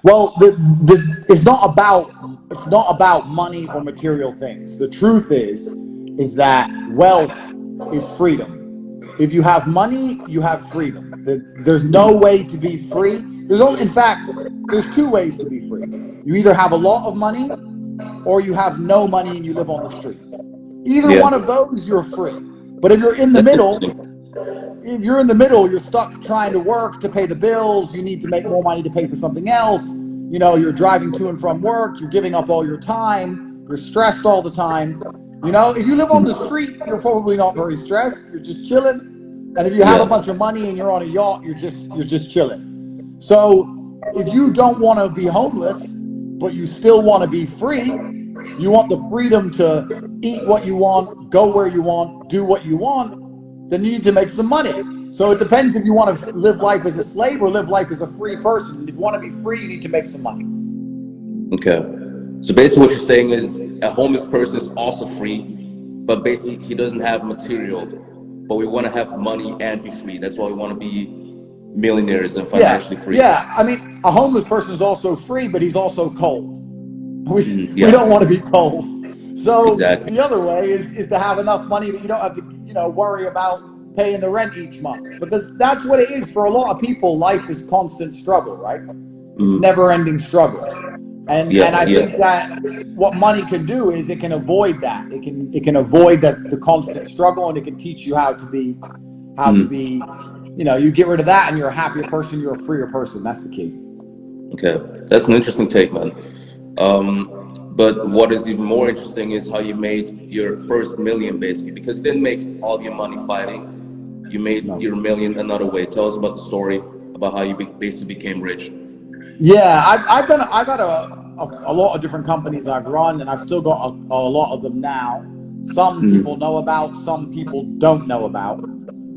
Well, it's not about money or material things. The truth is that wealth is freedom. If you have money, you have freedom. There's no way to be free. In fact, there's two ways to be free. You either have a lot of money, or you have no money and you live on the street. Either Yeah, one of those, you're free. But if you're in the that's middle, interesting. you're stuck trying to work to pay the bills. You need to make more money to pay for something else. You're driving to and from work. You're giving up all your time. You're stressed all the time. If you live on the street, you're probably not very stressed. You're just chilling. And if you have a Yeah. bunch of money and you're on a yacht, you're just chilling. So if you don't want to be homeless, but you still want to be free, you want the freedom to eat what you want, go where you want, do what you want, then you need to make some money. So it depends if you want to live life as a slave or live life as a free person. If you want to be free, you need to make some money. Okay. So basically what you're saying is a homeless person is also free, but basically he doesn't have material, but we want to have money and be free. That's why we want to be millionaires and Yeah, financially free. yeah. I mean, a homeless person is also free, but he's also cold. We Yeah, don't want to be cold. So exactly. the other way is to have enough money that you don't have to, worry about paying the rent each month. Because that's what it is for a lot of people. Life is constant struggle, right? It's never-ending struggle. And Yeah, I yeah. think that what money can do is it can avoid that. It can avoid the constant struggle, and it can teach you how to be you get rid of that and you're a happier person, you're a freer person. That's the key. Okay, that's an interesting take, man. But what is even more interesting is how you made your first million, basically, because you didn't make all your money fighting. You made No. your million another way. Tell us about the story about how you basically became rich. Yeah, I've had a lot of different companies I've run, and I've still got a lot of them now. Some people know about, some people don't know about.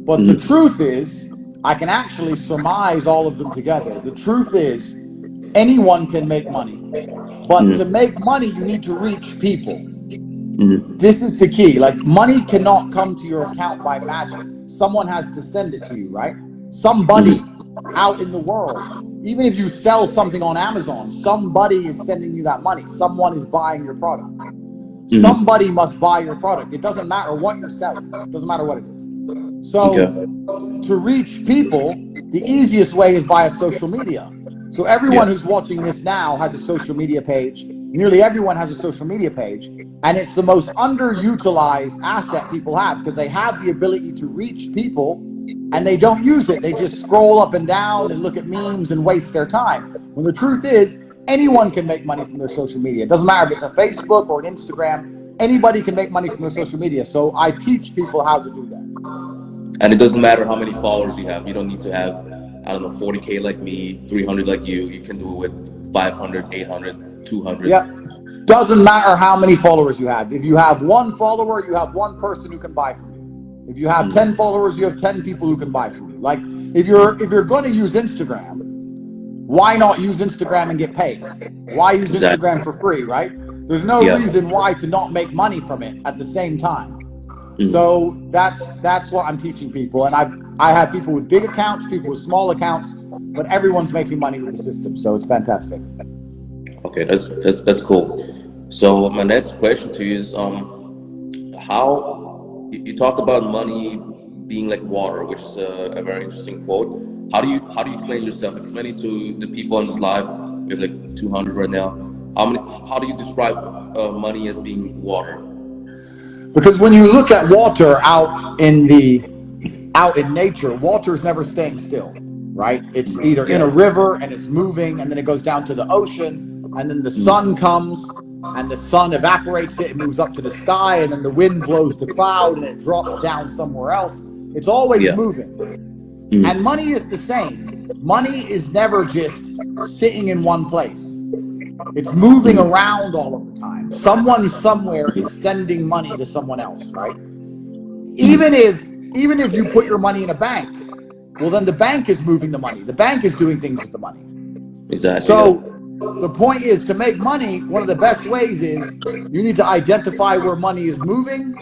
But the truth is, I can actually surmise all of them together. The truth is, anyone can make money. But to make money, you need to reach people. This is the key. Like, money cannot come to your account by magic. Someone has to send it to you, right? Somebody out in the world. Even if you sell something on Amazon, somebody is sending you that money. Someone is buying your product. Somebody must buy your product. It doesn't matter what you're selling. It doesn't matter what it is. So Okay. to reach people, the easiest way is via social media. So everyone who's watching this now has a social media page. Nearly everyone has a social media page. And it's the most underutilized asset people have, because they have the ability to reach people and they don't use it. They just scroll up and down and look at memes and waste their time. When the truth is, anyone can make money from their social media. It doesn't matter if it's a Facebook or an Instagram. Anybody can make money from their social media. So I teach people how to do that. And it doesn't matter how many followers you have. You don't need to have, I don't know, 40K like me, 300 like you. You can do it with 500, 800, 200. Yep. Doesn't matter how many followers you have. If you have one follower, you have one person who can buy from you. If you have 10 followers, you have 10 people who can buy from you. Like, if you're going to use Instagram, why not use Instagram and get paid? Why use Instagram for free, right? There's no reason why to not make money from it at the same time. So that's what I'm teaching people. And I have people with big accounts, people with small accounts, but everyone's making money with the system. So it's fantastic. Okay, that's cool. So my next question to you is, how you talked about money being like water, which is a very interesting quote. How do you explain yourself? Explain it to the people on this live. We have like 200 right now. How do you describe money as being water? Because when you look at water out in nature, water is never staying still, right? It's either in a river and it's moving, and then it goes down to the ocean, and then the sun comes and the sun evaporates it, it moves up to the sky, and then the wind blows the cloud and it drops down somewhere else. It's always moving. And money is the same. Money is never just sitting in one place. It's moving around all of the time. Someone somewhere is sending money to someone else, right? Even if you put your money in a bank, well, then the bank is moving the money. The bank is doing things with the money. Exactly. So the point is, to make money, one of the best ways is you need to identify where money is moving,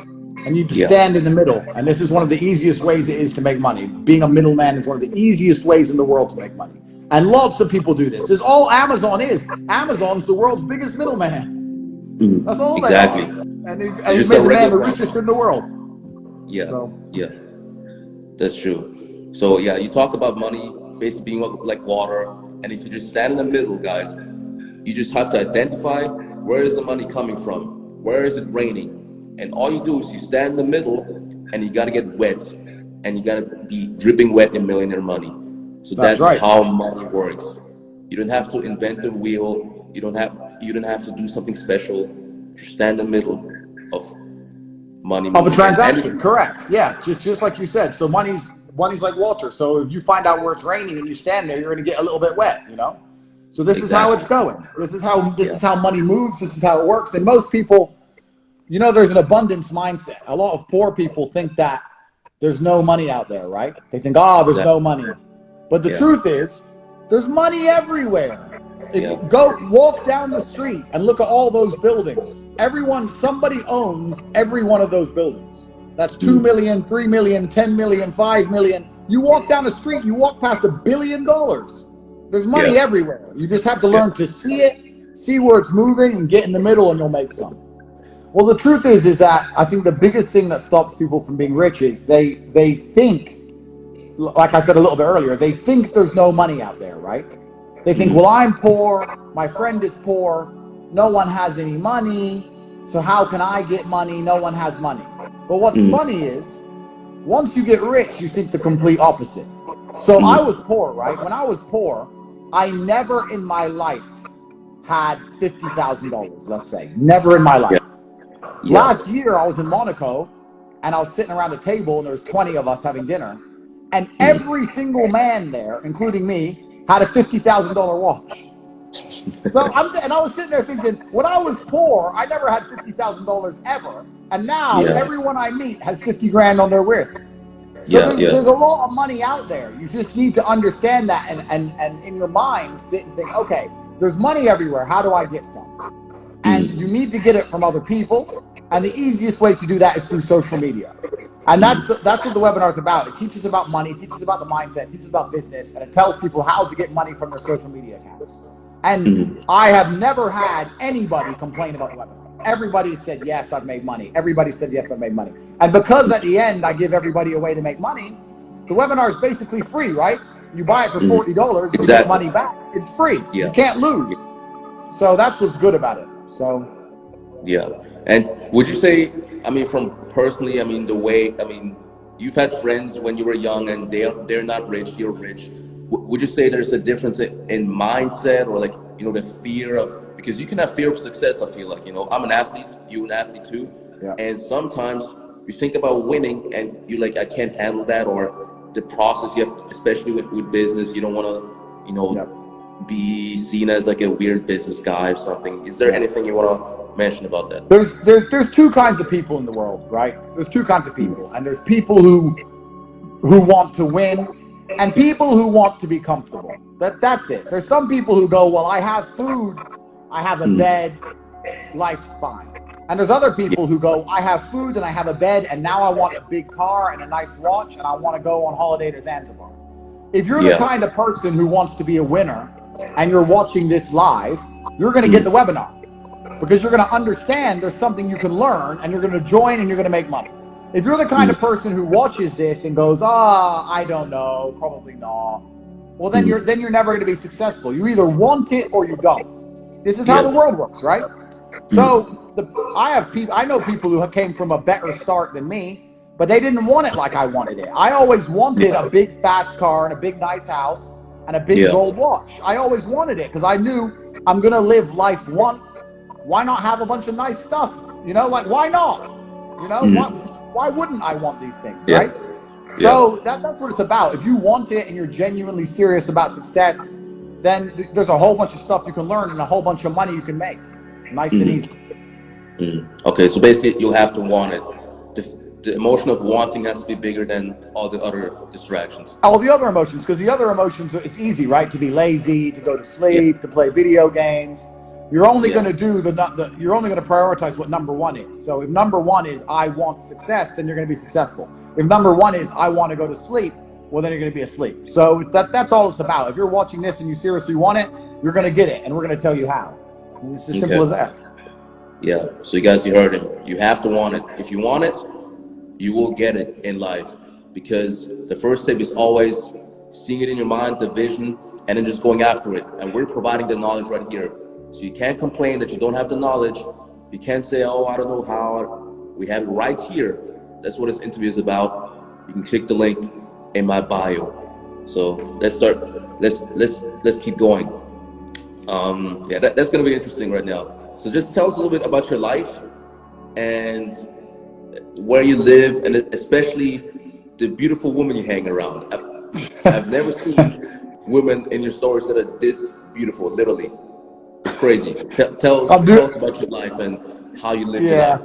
and you need to stand in the middle. And this is one of the easiest ways it is to make money. Being a middleman is one of the easiest ways in the world to make money. And lots of people do this. This is all Amazon is. Amazon's the world's biggest middleman. That's all they are. Exactly. And he Just made a the man the regular richest person. in the world. Yeah, So yeah, that's true. So yeah, you talked about money basically being like water, and if you just stand in the middle, guys, you just have to identify where is the money coming from, where is it raining, and all you do is you stand in the middle, and you gotta get wet, and you gotta be dripping wet in millionaire money. So that's that's right. how money works. You don't have to invent the wheel. You don't have to do something special. Just stand in the middle of money Of a moving and transaction, correct. Yeah, just like you said. So money's like water. So if you find out where it's raining and you stand there, you're gonna get a little bit wet, you know? So this is how it's exactly. going. This is how money moves, this is how it works. And most people, you know, there's an abundance mindset. A lot of poor people think that there's no money out there, right? They think, oh, there's no Exactly. money. But the Yeah. truth is, there's money everywhere. If Yeah. you go walk down the street and look at all those buildings, somebody owns every one of those buildings. That's 2 million, 3 million, 10 million, 5 million. You walk down the street, you walk past $1 billion. There's money Yeah. everywhere. You just have to Yeah. learn to see it, see where it's moving, and get in the middle, and you'll make some. Well, the truth is that I think the biggest thing that stops people from being rich is they think, like I said a little bit earlier, they think there's no money out there, right? They think, well, I'm poor, my friend is poor, no one has any money, so how can I get money? No one has money. But what's funny is, once you get rich, you think the complete opposite. So I was poor, right? When I was poor, I never in my life had $50,000, let's say. Never in my Yeah. life. Yeah. Last year, I was in Monaco, and I was sitting around a table, and there was 20 of us having dinner, and every single man there, including me, had a $50,000 watch. So I was sitting there thinking, when I was poor, I never had $50,000 ever, and now Yeah. everyone I meet has 50 grand on their wrist. So Yeah. Yeah. there's a lot of money out there. You just need to understand that, and in your mind sit and think, okay, there's money everywhere. How do I get some? And you need to get it from other people. And the easiest way to do that is through social media. And that's what the webinar is about. It teaches about money, it teaches about the mindset, it teaches about business, and it tells people how to get money from their social media accounts. And I have never had anybody complain about the webinar. Everybody said, yes, I've made money. Everybody said, yes, I've made money. And because at the end, I give everybody a way to make money, the webinar is basically free, right? You buy it for $40, you get money back. It's free. Yeah. You can't lose. So that's what's good about it. So Yeah. And would you say, I mean, from personally, I mean, the way, I mean, you've had friends when you were young and they're not rich, you're rich. Would you say there's a difference in mindset, or like, you know, the fear of, because you can have fear of success, I feel like, you know, I'm an athlete, you're an athlete too. yeah. And sometimes you think about winning and you're like, I can't handle that, or the process you have, especially with business, you don't want to, you know, be seen as like a weird business guy or something. Is there anything you want to mention about that? There's two kinds of people in the world, right? There's two kinds of people, and there's people who want to win, and people who want to be comfortable. That's it. There's some people who go, well, I have food, I have a bed, life's fine. And there's other people who go, I have food and I have a bed, and now I want a big car and a nice watch, and I want to go on holiday to Zanzibar. If you're the kind of person who wants to be a winner and you're watching this live, you're going to get the webinar, because you're going to understand there's something you can learn, and you're going to join and you're going to make money. If you're the kind of person who watches this and goes, I don't know, probably not, well, then you're never going to be successful. You either want it or you don't. This is how the world works, right? So I know people who came from a better start than me, but they didn't want it like I wanted it. I always wanted a big fast car and a big nice house and a big gold watch. I always wanted it because I knew I'm going to live life once. Why not have a bunch of nice stuff? You know, like, why not? You know, why wouldn't I want these things, right? So that's what it's about. If you want it and you're genuinely serious about success, then there's a whole bunch of stuff you can learn and a whole bunch of money you can make. Nice and easy. Okay, so basically you'll have to want it. The emotion of wanting has to be bigger than all the other distractions. All the other emotions, because the other emotions, it's easy, right? To be lazy, to go to sleep, to play video games. You're only going to do you're only going to prioritize what number one is. So if number one is I want success, then you're going to be successful. If number one is I want to go to sleep, well, then you're going to be asleep. So that's all it's about. If you're watching this and you seriously want it, you're going to get it, and we're going to tell you how. And it's as simple as that. Yeah. So you heard him. You have to want it. If you want it, you will get it in life, because the first step is always seeing it in your mind, the vision, and then just going after it. And we're providing the knowledge right here. So you can't complain that you don't have the knowledge. You can't say, oh, I don't know how. We have it right here. That's what this interview is about. You can click the link in my bio. So let's start. Let's keep going. Yeah, that's gonna be interesting right now. So just tell us a little bit about your life and where you live, and especially the beautiful woman you hang around. I've never seen women in your stories that are this beautiful. Literally, it's crazy. Tell us about your life and how you live your life.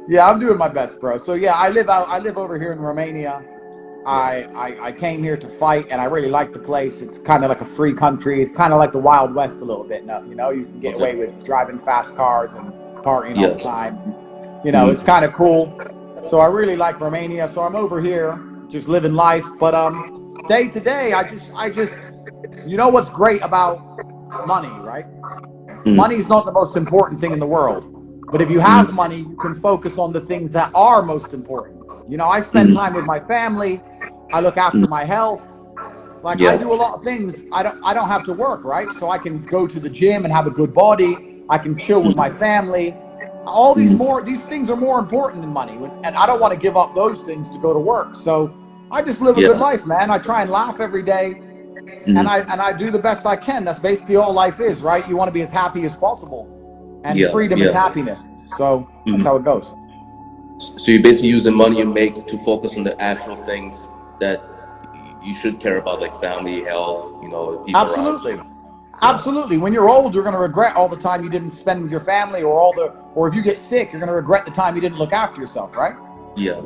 Yeah, I'm doing my best, bro. So yeah, I live over here in Romania. I came here to fight, and I really like the place. It's kind of like a free country. It's kind of like the Wild West a little bit. You know, you can get away with driving fast cars and partying all the time. You know, it's kind of cool. So I really like Romania. So I'm over here just living life. But day to day, I just, you know what's great about money, right? Money's not the most important thing in the world. But if you have money, you can focus on the things that are most important. You know, I spend time with my family. I look after my health. Like I do a lot of things. I don't have to work, right? So I can go to the gym and have a good body. I can chill with my family. All these things are more important than money. And I don't want to give up those things to go to work. So I just live a good life, man. I try and laugh every day. And I do the best I can. That's basically all life is, right? You want to be as happy as possible. And freedom is happiness. So that's how it goes. So you basically use the money you make to focus on the actual things that you should care about, like family, health, you know, people around. Absolutely. When you're old, you're going to regret all the time you didn't spend with your family, or if you get sick, you're going to regret the time you didn't look after yourself, right?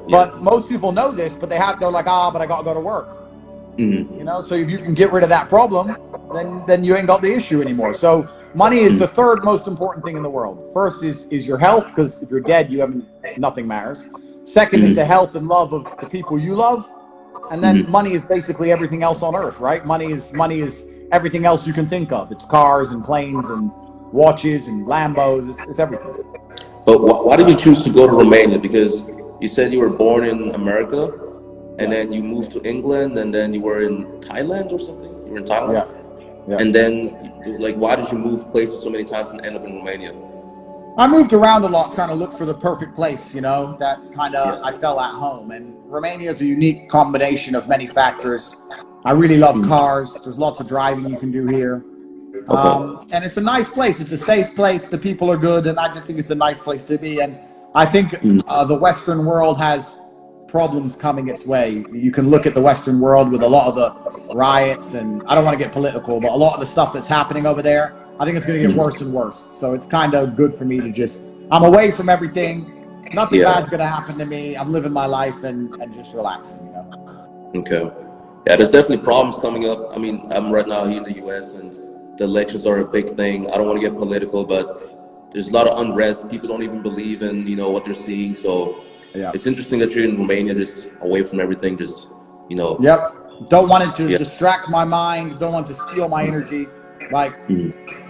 But most people know this, but they're like, but I got to go to work. You know, so if you can get rid of that problem, then you ain't got the issue anymore. So money is the third most important thing in the world. First is your health, because if you're dead, nothing matters. Second is the health and love of the people you love, and then money is basically everything else on earth, right? Money is everything else you can think of. It's cars and planes and watches and Lambos. It's everything. But why did you choose to go to Romania? Because you said you were born in America, and then you moved to England, and then you were in Thailand or something? You were in Thailand? Yeah. And then, like, why did you move places so many times and end up in Romania? I moved around a lot trying to look for the perfect place, you know, that kind of I fell at home. And Romania is a unique combination of many factors. I really love cars. There's lots of driving you can do here. And it's a nice place. It's a safe place. The people are good. And I just think it's a nice place to be. And I think the Western world has problems coming its way. You can look at the Western world with a lot of the riots, and I don't want to get political, but a lot of the stuff that's happening over there, I think it's going to get worse and worse. So it's kind of good for me to I'm away from everything. Nothing bad's going to happen to me. I'm living my life and just relaxing, you know? Okay. Yeah, there's definitely problems coming up. I mean, I'm right now here in the US, and the elections are a big thing. I don't want to get political, but there's a lot of unrest. People don't even believe in, you know, what they're seeing. So it's interesting that you're in Romania, just away from everything, just, you know. Don't want it to distract my mind. Don't want to steal my energy. Like,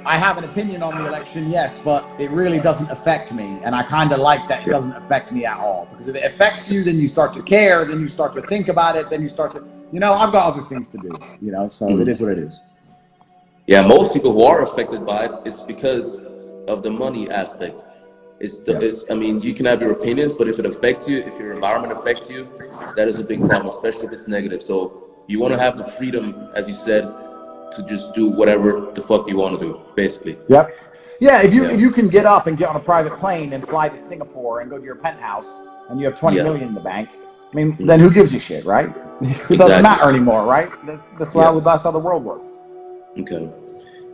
I have an opinion on the election, yes, but it really doesn't affect me. And I kind of like that it doesn't affect me at all. Because if it affects you, then you start to care. Then you start to think about it. Then you start to, you know, I've got other things to do, you know, so it is what it is. Yeah, most people who are affected by it, it's because of the money aspect. I mean, you can have your opinions, but if it affects you, if your environment affects you, that is a big problem, especially if it's negative. So you want to have the freedom, as you said, to just do whatever the fuck you want to do, basically. Yeah, if you can get up and get on a private plane and fly to Singapore and go to your penthouse and you have 20 million in the bank, I mean, then who gives a shit, right? It doesn't matter anymore, right? That's how the world works. Okay.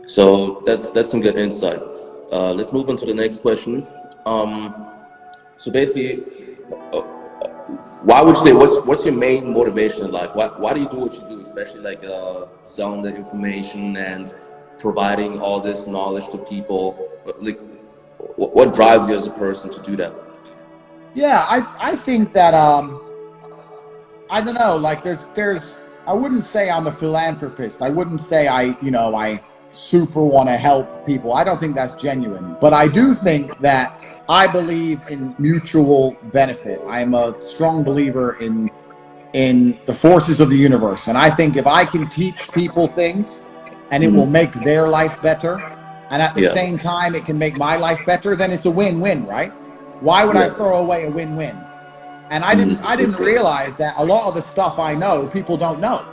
So that's some good insight. Let's move on to the next question. So basically, why would you say what's your main motivation in life? Why do you do what you do, especially like selling the information and providing all this knowledge to people? Like, what drives you as a person to do that? Yeah, I think that I don't know. Like, there's I wouldn't say I'm a philanthropist. I wouldn't say I super want to help people. I don't think that's genuine. But I do think that I believe in mutual benefit. I'm a strong believer in the forces of the universe. And I think if I can teach people things and it will make their life better, and at the same time it can make my life better, then it's a win-win, right? Why would I throw away a win-win? And I didn't realize that a lot of the stuff I know, people don't know.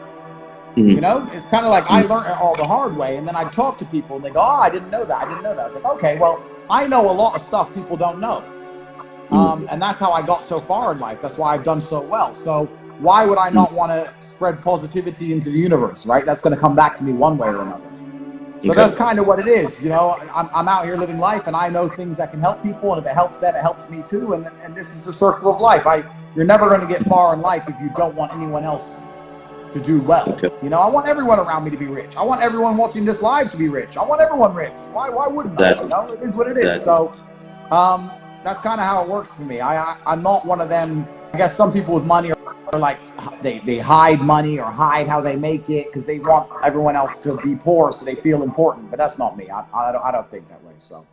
You know, it's kind of like I learned it all the hard way, and then I talk to people and they go, "Oh, I didn't know that. I didn't know that." I was like, "Okay, well, I know a lot of stuff people don't know." And that's how I got so far in life. That's why I've done so well. So why would I not want to spread positivity into the universe, right? That's going to come back to me one way or another. So that's kind of what it is. You know, I'm out here living life, and I know things that can help people, and if it helps them, it helps me too. And this is the circle of life. You're never going to get far in life if you don't want anyone else to do well. You know, I want everyone around me to be rich. I want everyone watching this live to be rich. I want everyone rich. Why wouldn't I? You know, it is what it is. So that's kind of how it works for me. I'm not one of them. I guess some people with money are like, they hide money or hide how they make it because they want everyone else to be poor so they feel important. But that's not me. I don't think that way. So.